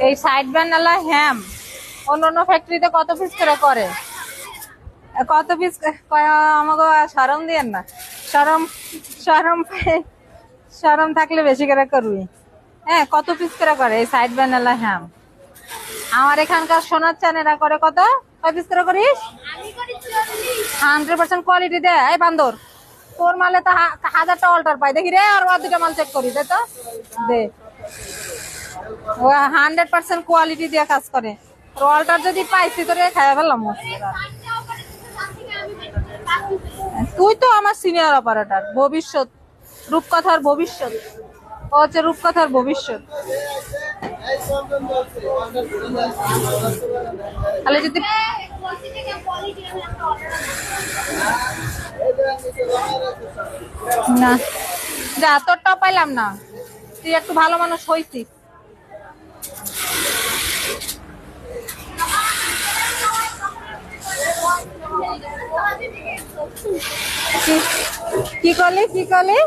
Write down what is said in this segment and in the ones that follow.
এই সাইড ব্যানালা হ্যাম অন্য ফ্যাক্টরিতে কত পিস করে কত পিস আমাকে শরম দিয়েন না। শরম শরম শরম থাকলে বেশি করে করবি। হ্যাঁ, কত পিস করে এই সাইড ব্যানালা হ্যাম। আমার এখানকার সোনার চানেরা করে কত, কয় পিস করে করিস? 100% কোয়ালিটি দে। এই বান্দর, তোর মালে তো 1000টা অল্টার পাই দেখি রে। আর 2টা মাল চেক করি দে তো, দে। ও 100% কোয়ালিটি দিয়ে কাজ করে। অল্টার যদি পাইছি তোরে খাইয়া ফেললাম। তুই তো আমার সিনিয়র অপারেটর, ভবিষ্যৎ, রূপকথার ভবিষ্যৎ। ও হচ্ছে রূপকথার ভবিষ্যৎ। তাহলে যদি না যা, তোরটা পাইলাম না। তুই একটু ভালো মানুষ হইছিস। কি করলি কি করলি?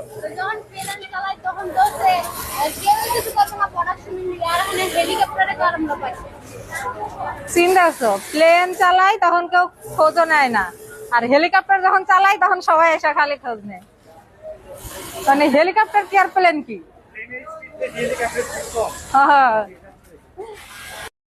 চিন্তা করছো, প্লেন চালাই তখন কেউ খোঁজও নেয় না, আর হেলিকপ্টার যখন চালাই তখন সবাই এসে খালি খোঁজ নেয়। মানে হেলিকপ্টার কি আর প্লেন কি? হ্যাঁ,